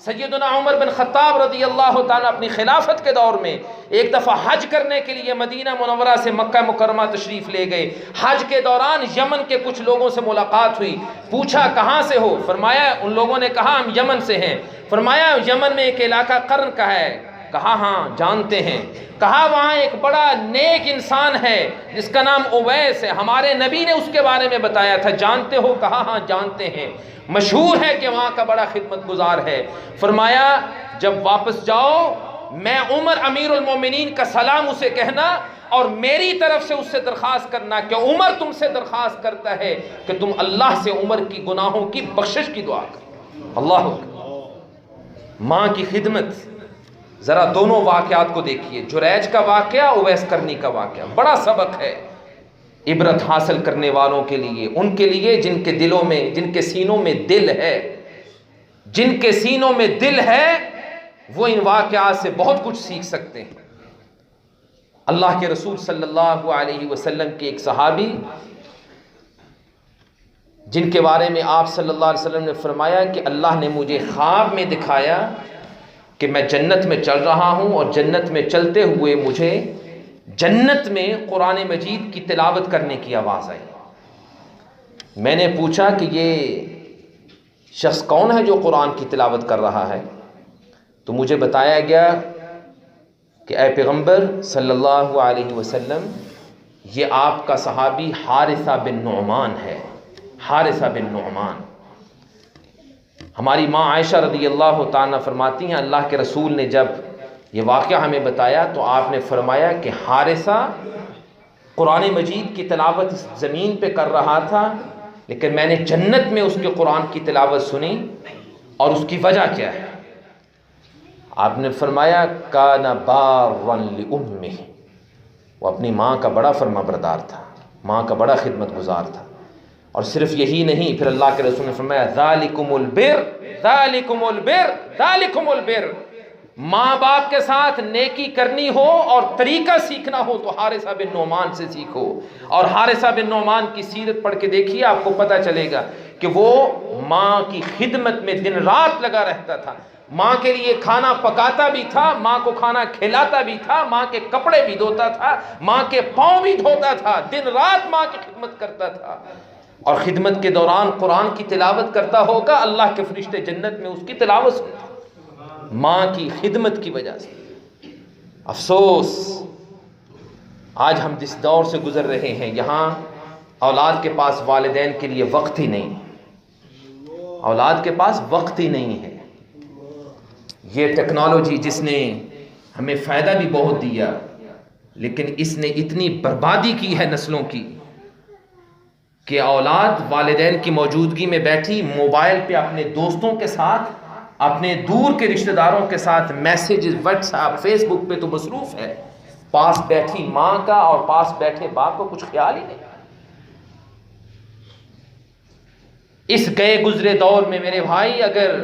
سیدنا عمر بن خطاب رضی اللہ تعالیٰ اپنی خلافت کے دور میں ایک دفعہ حج کرنے کے لیے مدینہ منورہ سے مکہ مکرمہ تشریف لے گئے۔ حج کے دوران یمن کے کچھ لوگوں سے ملاقات ہوئی، پوچھا کہاں سے ہو؟ فرمایا، ان لوگوں نے کہا ہم یمن سے ہیں۔ فرمایا یمن میں ایک علاقہ قرن کا ہے؟ کہا ہاں جانتے ہیں۔ کہا وہاں ایک بڑا نیک انسان ہے جس کا نام اویس ہے، ہمارے نبی نے اس کے بارے میں بتایا تھا، جانتے ہو؟ کہا ہاں جانتے ہیں، مشہور ہے کہ وہاں کا بڑا خدمت گزار ہے۔ فرمایا جب واپس جاؤ میں عمر امیر المومنین کا سلام اسے کہنا، اور میری طرف سے اس سے درخواست کرنا کہ عمر تم سے درخواست کرتا ہے کہ تم اللہ سے عمر کی گناہوں کی بخشش کی دعا کرو۔ اللہ اکبر۔ ماں کی خدمت، ذرا دونوں واقعات کو دیکھیے، جریج کا واقعہ، اویس کرنی کا واقعہ، بڑا سبق ہے عبرت حاصل کرنے والوں کے لیے، ان کے لیے جن کے دلوں میں، جن کے سینوں میں دل ہے، جن کے سینوں میں دل ہے وہ ان واقعات سے بہت کچھ سیکھ سکتے ہیں۔ اللہ کے رسول صلی اللہ علیہ وسلم کے ایک صحابی جن کے بارے میں آپ صلی اللہ علیہ وسلم نے فرمایا کہ اللہ نے مجھے خواب میں دکھایا کہ میں جنت میں چل رہا ہوں، اور جنت میں چلتے ہوئے مجھے جنت میں قرآن مجید کی تلاوت کرنے کی آواز آئی۔ میں نے پوچھا کہ یہ شخص کون ہے جو قرآن کی تلاوت کر رہا ہے؟ تو مجھے بتایا گیا کہ اے پیغمبر صلی اللہ علیہ وسلم، یہ آپ کا صحابی حارثہ بن نعمان ہے، حارثہ بن نعمان۔ ہماری ماں عائشہ رضی اللہ تعالیٰ فرماتی ہیں اللہ کے رسول نے جب یہ واقعہ ہمیں بتایا تو آپ نے فرمایا کہ حارثہ قرآن مجید کی تلاوت اس زمین پہ کر رہا تھا، لیکن میں نے جنت میں اس کے قرآن کی تلاوت سنی، اور اس کی وجہ کیا ہے؟ آپ نے فرمایا کان بارا لامہ، وہ اپنی ماں کا بڑا فرما بردار تھا، ماں کا بڑا خدمت گزار تھا۔ اور صرف یہی نہیں، پھر اللہ کے رسول نے فرمایا ذالکم البر، ذالکم البر، ذالکم البر، ماں باپ کے ساتھ نیکی کرنی ہو اور طریقہ سیکھنا ہو تو حارثہ بن نعمان سے سیکھو۔ اور حارثہ بن نعمان کی سیرت پڑھ کے دیکھیے، آپ کو پتہ چلے گا کہ وہ ماں کی خدمت میں دن رات لگا رہتا تھا، ماں کے لیے کھانا پکاتا بھی تھا، ماں کو کھانا کھلاتا بھی تھا، ماں کے کپڑے بھی دھوتا تھا، ماں کے پاؤں بھی دھوتا تھا، دن رات ماں کی خدمت کرتا تھا، اور خدمت کے دوران قرآن کی تلاوت کرتا ہوگا، اللہ کے فرشتے جنت میں اس کی تلاوت سنتے، ماں کی خدمت کی وجہ سے۔ افسوس آج ہم جس دور سے گزر رہے ہیں، یہاں اولاد کے پاس والدین کے لیے وقت ہی نہیں، اولاد کے پاس وقت ہی نہیں ہے۔ یہ ٹیکنالوجی جس نے ہمیں فائدہ بھی بہت دیا، لیکن اس نے اتنی بربادی کی ہے نسلوں کی کہ اولاد والدین کی موجودگی میں بیٹھی موبائل پہ اپنے دوستوں کے ساتھ، اپنے دور کے رشتہ داروں کے ساتھ میسیجز، واٹس ایپ، فیس بک پہ تو مصروف ہے، پاس بیٹھی ماں کا اور پاس بیٹھے باپ کو کچھ خیال ہی نہیں۔ اس گئے گزرے دور میں میرے بھائی، اگر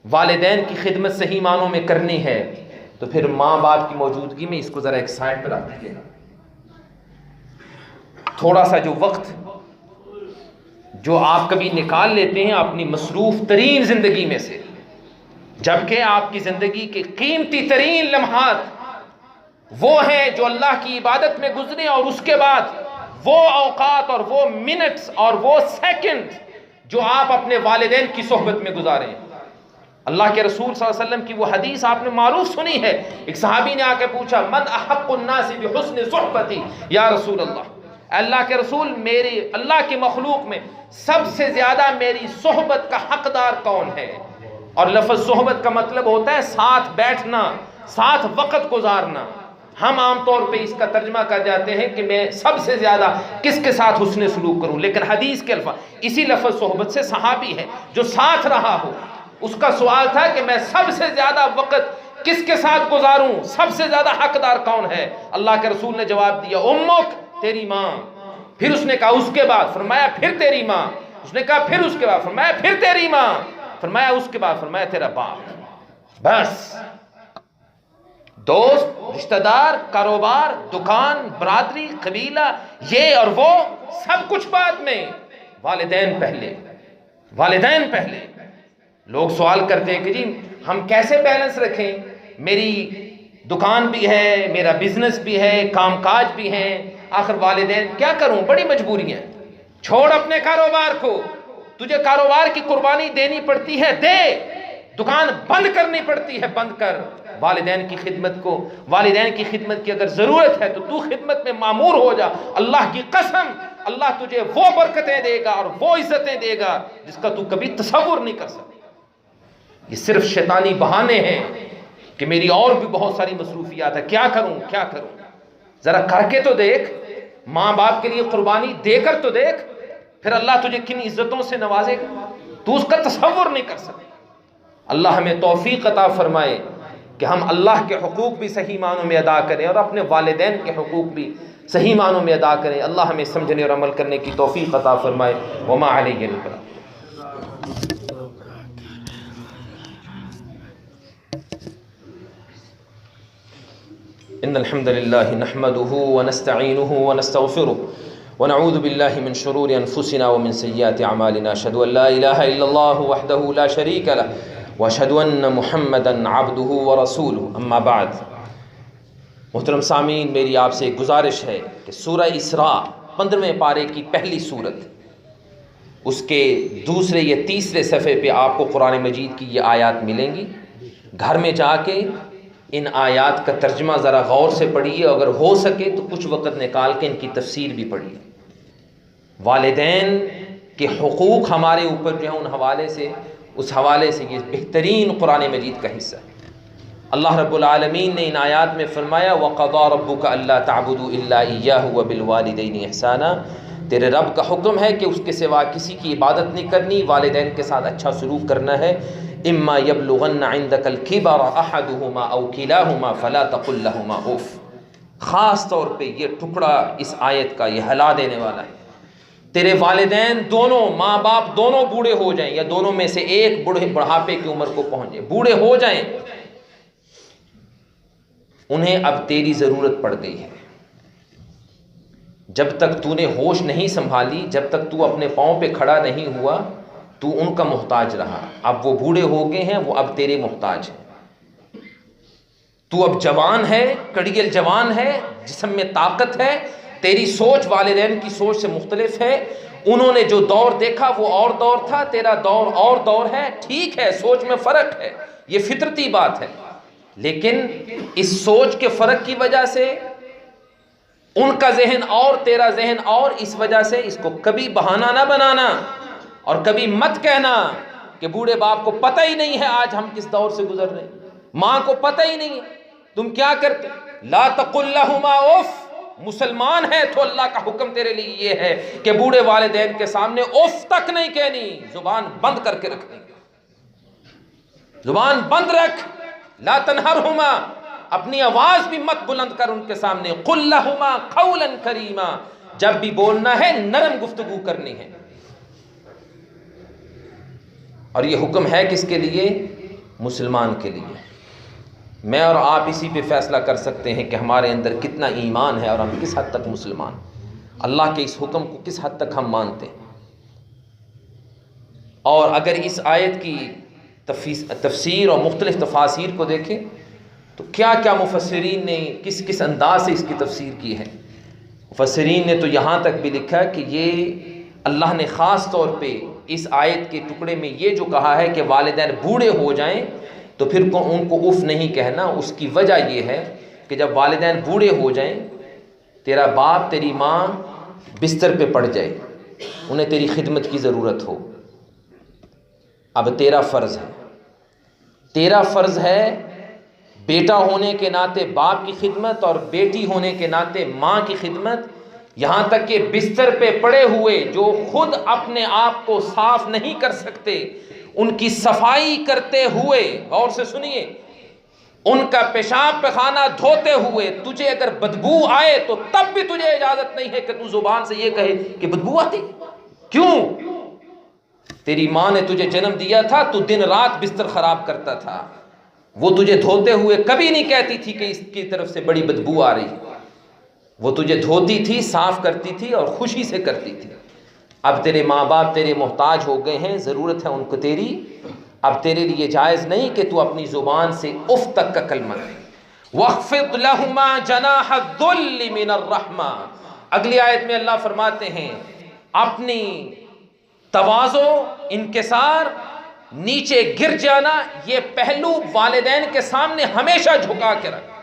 والدین کی خدمت صحیح معنوں میں کرنی ہے تو پھر ماں باپ کی موجودگی میں اس کو ذرا ایک سائڈ پہ رکھ دیجیے، تھوڑا سا جو وقت جو آپ کبھی نکال لیتے ہیں اپنی مصروف ترین زندگی میں سے، جبکہ آپ کی زندگی کے قیمتی ترین لمحات وہ ہیں جو اللہ کی عبادت میں گزرے، اور اس کے بعد وہ اوقات اور وہ منٹس اور وہ سیکنڈ جو آپ اپنے والدین کی صحبت میں گزاریں۔ اللہ کے رسول صلی اللہ علیہ وسلم کی وہ حدیث آپ نے معروف سنی ہے، ایک صحابی نے آ کے پوچھا من احق الناس بحسن صحبتی یا رسول اللہ، اللہ کے رسول میری اللہ کی مخلوق میں سب سے زیادہ میری صحبت کا حقدار کون ہے؟ اور لفظ صحبت کا مطلب ہوتا ہے ساتھ بیٹھنا، ساتھ وقت گزارنا۔ ہم عام طور پہ اس کا ترجمہ کر جاتے ہیں کہ میں سب سے زیادہ کس کے ساتھ حسن سلوک کروں، لیکن حدیث کے الفاظ اسی لفظ صحبت سے صحابی ہے جو ساتھ رہا ہو، اس کا سوال تھا کہ میں سب سے زیادہ وقت کس کے ساتھ گزاروں، سب سے زیادہ حقدار کون ہے؟ اللہ کے رسول نے جواب دیا امک، تیری ماں۔ پھر اس نے کہا اس کے بعد، فرمایا پھر تیری ماں۔ اس نے کہا پھر اس کے بعد، فرمایا پھر تیری ماں۔ فرمایا اس کے بعد، فرمایا تیرا باپ۔ بس دوست، رشتہ دار، کاروبار، دکان، برادری، قبیلہ، یہ اور وہ سب کچھ بعد میں، والدین پہلے، والدین پہلے۔ لوگ سوال کرتے ہیں کہ جی ہم کیسے بیلنس رکھیں، میری دکان بھی ہے، میرا بزنس بھی ہے، کام کاج بھی ہے، آخر والدین کیا کروں، بڑی مجبوری ہے۔ چھوڑ اپنے کاروبار کو، تجھے کاروبار کی قربانی دینی پڑتی ہے دے، دکان بند کرنی پڑتی ہے بند کر، والدین کی خدمت کو، والدین کی خدمت کی اگر ضرورت ہے تو تو خدمت میں معمور ہو جا۔ اللہ کی قسم، اللہ تجھے وہ برکتیں دے گا اور وہ عزتیں دے گا جس کا تو کبھی تصور نہیں کر سکتا۔ یہ صرف شیطانی بہانے ہیں کہ میری اور بھی بہت ساری مصروفیات ہے، کیا کروں کیا کروں۔ ذرا کر کے تو دیکھ، ماں باپ کے لیے قربانی دے کر تو دیکھ، پھر اللہ تجھے کن عزتوں سے نوازے گا تو اس کا تصور نہیں کر سکتا۔ اللہ ہمیں توفیق عطا فرمائے کہ ہم اللہ کے حقوق بھی صحیح معنوں میں ادا کریں اور اپنے والدین کے حقوق بھی صحیح معنوں میں ادا کریں۔ اللہ ہمیں سمجھنے اور عمل کرنے کی توفیق عطا فرمائے۔ وما علیہ البلاغ۔ ان الحمد لله نحمده ونستعينه ونستغفره ونعوذ بالله من شرور انفسنا ومن سيئات اعمالنا، اشهد ان لا اله الا الله وحده لا شريك له واشهد ان محمدا عبده ورسوله، اما بعد۔ محترم سامعین، میری آپ سے ایک گزارش ہے کہ سورہ اسراء 15ویں پارے کی پہلی سورت، اس کے دوسرے یا تیسرے صفحے پہ آپ کو قرآن مجید کی یہ آیات ملیں گی۔ گھر میں جا کے ان آیات کا ترجمہ ذرا غور سے پڑھیے، اگر ہو سکے تو کچھ وقت نکال کے ان کی تفسیر بھی پڑھیے۔ والدین کے حقوق ہمارے اوپر جو ہیں، ان حوالے سے، اس حوالے سے یہ بہترین قرآن مجید کا حصہ ہے۔ اللہ رب العالمین نے ان آیات میں فرمایا وَقَضَىٰ رَبُّكَ أَلَّا تَعْبُدُوا إِلَّا إِيَّاهُ وَبِالْوَالِدَيْنِ إِحْسَانًا، تیرے رب کا حکم ہے کہ اس کے سوا کسی کی عبادت نہیں کرنی، والدین کے ساتھ اچھا سلوک کرنا ہے۔ اما یبلغن عندک الکبر احدہما او کلاہما فلا تقل لہما اف۔ خاص طور پہ یہ ٹکڑا اس آیت کا یہ ہلا دینے والا ہے۔ تیرے والدین دونوں، ماں باپ دونوں بوڑھے ہو جائیں یا دونوں میں سے ایک بڑھاپے کی عمر کو پہنچے، بوڑھے ہو جائیں، انہیں اب تیری ضرورت پڑ گئی ہے۔ جب تک تو نے ہوش نہیں سنبھالی، جب تک تو اپنے پاؤں پہ کھڑا نہیں ہوا، تو ان کا محتاج رہا۔ اب وہ بوڑھے ہو گئے ہیں، وہ اب تیرے محتاج ہیں۔ تو اب جوان ہے، کڑیل جوان ہے، جسم میں طاقت ہے، تیری سوچ والدین کی سوچ سے مختلف ہے۔ انہوں نے جو دور دیکھا وہ اور دور تھا، تیرا دور اور دور ہے۔ ٹھیک ہے، سوچ میں فرق ہے، یہ فطرتی بات ہے، لیکن اس سوچ کے فرق کی وجہ سے ان کا ذہن اور تیرا ذہن اور، اس وجہ سے اس کو کبھی بہانہ نہ بنانا اور کبھی مت کہنا کہ بوڑھے باپ کو پتہ ہی نہیں ہے آج ہم کس دور سے گزر رہے ہیں، ماں کو پتہ ہی نہیں ہے تم کیا کرتے۔ لا تقل لہما اف، مسلمان ہے تو اللہ کا حکم تیرے لیے یہ ہے کہ بوڑھے والدین کے سامنے اف تک نہیں کہنی، زبان بند کر کے رکھنی، زبان بند رکھ۔ لا تنہرہما، اپنی آواز بھی مت بلند کر ان کے سامنے۔ قل لہما قولا کریما، جب بھی بولنا ہے نرم گفتگو کرنی ہے۔ اور یہ حکم ہے کس کے لیے؟ مسلمان کے لیے۔ میں اور آپ اسی پہ فیصلہ کر سکتے ہیں کہ ہمارے اندر کتنا ایمان ہے اور ہم کس حد تک مسلمان، اللہ کے اس حکم کو کس حد تک ہم مانتے ہیں۔ اور اگر اس آیت کی تفسیر اور مختلف تفاسیر کو دیکھیں تو کیا کیا مفسرین نے کس کس انداز سے اس کی تفسیر کی ہے۔ مفسرین نے تو یہاں تک بھی لکھا کہ یہ اللہ نے خاص طور پہ اس آیت کے ٹکڑے میں یہ جو کہا ہے کہ والدین بوڑھے ہو جائیں تو پھر ان کو اف نہیں کہنا، اس کی وجہ یہ ہے کہ جب والدین بوڑھے ہو جائیں، تیرا باپ تیری ماں بستر پہ پڑ جائے، انہیں تیری خدمت کی ضرورت ہو، اب تیرا فرض ہے بیٹا ہونے کے ناطے باپ کی خدمت اور بیٹی ہونے کے ناطے ماں کی خدمت، یہاں تک کہ بستر پہ پڑے ہوئے جو خود اپنے آپ کو صاف نہیں کر سکتے ان کی صفائی کرتے ہوئے، غور سے سنیے، ان کا پیشاب پخانہ دھوتے ہوئے تجھے اگر بدبو آئے تو تب بھی تجھے اجازت نہیں ہے کہ تو زبان سے یہ کہے کہ بدبو آتی۔ کیوں؟ تیری ماں نے تجھے جنم دیا تھا، تو دن رات بستر خراب کرتا تھا، وہ تجھے دھوتے ہوئے کبھی نہیں کہتی تھی کہ اس کی طرف سے بڑی بدبو آ رہی، وہ تجھے دھوتی تھی، صاف کرتی تھی اور خوشی سے کرتی تھی۔ اب تیرے ماں باپ تیرے محتاج ہو گئے ہیں، ضرورت ہے ان کو تیری، اب تیرے لیے جائز نہیں کہ تو اپنی زبان سے اف تک کا کلمہ دے۔ وَاخْفِضْ لَهُمَا جَنَاحَ الذُّلِّ مِنَ الرَّحْمَةِ، اگلی آیت میں اللہ فرماتے ہیں اپنی تواضع، انکسار، نیچے گر جانا، یہ پہلو والدین کے سامنے ہمیشہ جھکا کے رکھ۔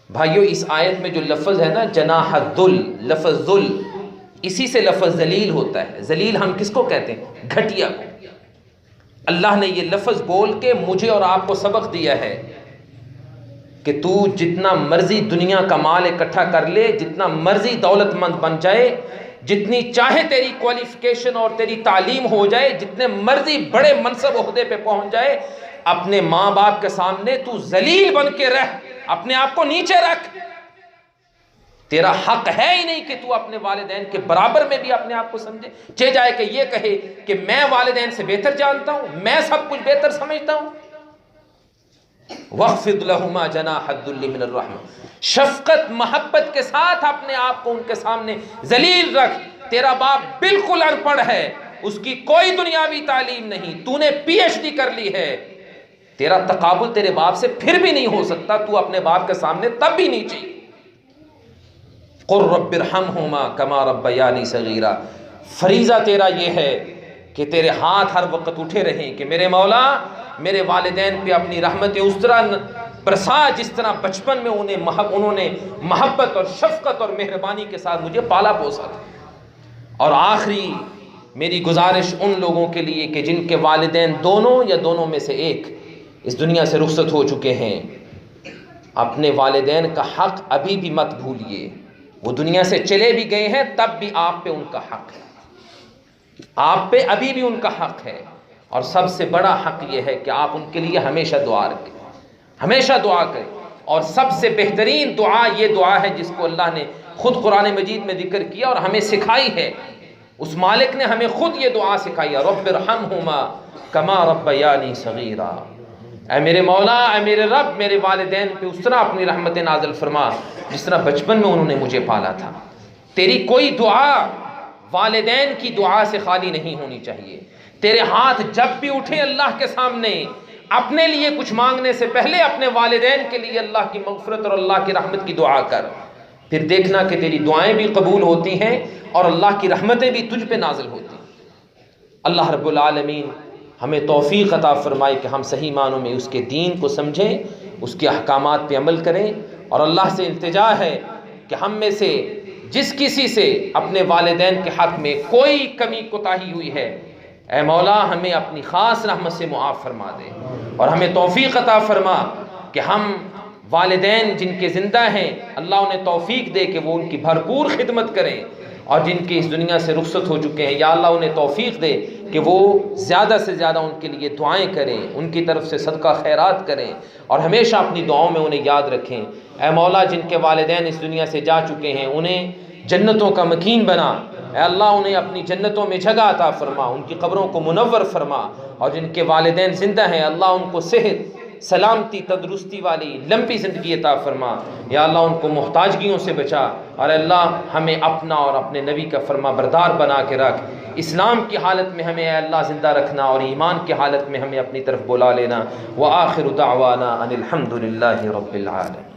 بھائیو اس آیت میں جو لفظ ہے نا جناح الذل، لفظ ذل، اسی سے لفظ ذلیل ہوتا ہے۔ ذلیل ہم کس کو کہتے ہیں؟ گھٹیا کو۔ اللہ نے یہ لفظ بول کے مجھے اور آپ کو سبق دیا ہے کہ تو جتنا مرضی دنیا کا مال اکٹھا کر لے، جتنا مرضی دولت مند بن جائے، جتنی چاہے تیری کوالیفیکیشن اور تیری تعلیم ہو جائے، جتنے مرضی بڑے منصب عہدے پہ پہنچ جائے، اپنے ماں باپ کے سامنے تو ذلیل بن کے رہ، اپنے آپ کو نیچے رکھ۔ تیرا حق ہے ہی نہیں کہ تو اپنے والدین کے برابر میں بھی اپنے آپ کو سمجھے، چہ جائے کہ یہ کہے کہ میں والدین سے بہتر جانتا ہوں، میں سب کچھ بہتر سمجھتا ہوں۔ وَاخْفِضْ لَهُمَا جَنَاحَ الذُّلِّ مِنَ الرَّحْمَةِ، شفقت محبت کے ساتھ اپنے آپ کو ان کے سامنے ذلیل رکھ۔ تیرا باپ بالکل ان پڑھ ہے، اس کی کوئی دنیاوی تعلیم نہیں، تو نے پی ایچ ڈی کر لی ہے، تیرا تقابل تیرے باپ سے پھر بھی نہیں ہو سکتا، تو اپنے باپ کے سامنے تب بھی نہیں چاہیے۔ قُلْ رَبِّ ارْحَمْهُمَا كَمَا رَبَّيَانِي صَغِيرًا، فریضہ تیرا یہ ہے کہ تیرے ہاتھ ہر وقت اٹھے رہیں کہ میرے مولا میرے والدین پہ اپنی رحمت اس طرح برسا جس طرح بچپن میں انہوں نے محبت اور شفقت اور مہربانی کے ساتھ مجھے پالا پوسا تھا۔ اور آخری میری گزارش ان لوگوں کے لیے کہ جن کے والدین دونوں یا دونوں میں سے ایک اس دنیا سے رخصت ہو چکے ہیں، اپنے والدین کا حق ابھی بھی مت بھولیے، وہ دنیا سے چلے بھی گئے ہیں تب بھی آپ پہ ان کا حق ہے، آپ پہ ابھی بھی ان کا حق ہے۔ اور سب سے بڑا حق یہ ہے کہ آپ ان کے لیے ہمیشہ دعا رکھیں، ہمیشہ دعا کریں۔ اور سب سے بہترین دعا یہ دعا ہے جس کو اللہ نے خود قرآن مجید میں ذکر کیا اور ہمیں سکھائی ہے، اس مالک نے ہمیں خود یہ دعا سکھائی ہے، رب ارحمہما کما ربیانی صغیرا، اے میرے مولا، اے میرے رب، میرے والدین پہ اس طرح اپنی رحمت نازل فرما جس طرح بچپن میں انہوں نے مجھے پالا تھا۔ تیری کوئی دعا والدین کی دعا سے خالی نہیں ہونی چاہیے۔ تیرے ہاتھ جب بھی اٹھے اللہ کے سامنے، اپنے لیے کچھ مانگنے سے پہلے اپنے والدین کے لیے اللہ کی مغفرت اور اللہ کی رحمت کی دعا کر، پھر دیکھنا کہ تیری دعائیں بھی قبول ہوتی ہیں اور اللہ کی رحمتیں بھی تجھ پہ نازل ہوتی ہیں۔ اللہ رب العالمین ہمیں توفیق عطا فرمائے کہ ہم صحیح معنوں میں اس کے دین کو سمجھیں، اس کے احکامات پہ عمل کریں، اور اللہ سے التجا ہے کہ ہم میں سے جس کسی سے اپنے والدین کے حق میں کوئی کمی کوتاہی ہوئی ہے، اے مولا ہمیں اپنی خاص رحمت سے معاف فرما دے، اور ہمیں توفیق عطا فرما کہ ہم والدین جن کے زندہ ہیں اللہ انہیں توفیق دے کہ وہ ان کی بھرپور خدمت کریں، اور جن کے اس دنیا سے رخصت ہو چکے ہیں یا اللہ انہیں توفیق دے کہ وہ زیادہ سے زیادہ ان کے لیے دعائیں کریں، ان کی طرف سے صدقہ خیرات کریں، اور ہمیشہ اپنی دعاؤں میں انہیں یاد رکھیں۔ اے مولا جن کے والدین اس دنیا سے جا چکے ہیں انہیں جنتوں کا مکین بنا، اے اللہ انہیں اپنی جنتوں میں جگہ عطا فرما، ان کی قبروں کو منور فرما، اور جن کے والدین زندہ ہیں اللہ ان کو صحت، سلامتی، تندرستی والی لمبی زندگی عطا فرما، یا اللہ ان کو محتاجگیوں سے بچا، اور اللہ ہمیں اپنا اور اپنے نبی کا فرما بردار بنا کے رکھ۔ اسلام کی حالت میں ہمیں اے اللہ زندہ رکھنا، اور ایمان کی حالت میں ہمیں اپنی طرف بلا لینا۔ وآخر دعوانا ان الحمد للہ رب العالمین۔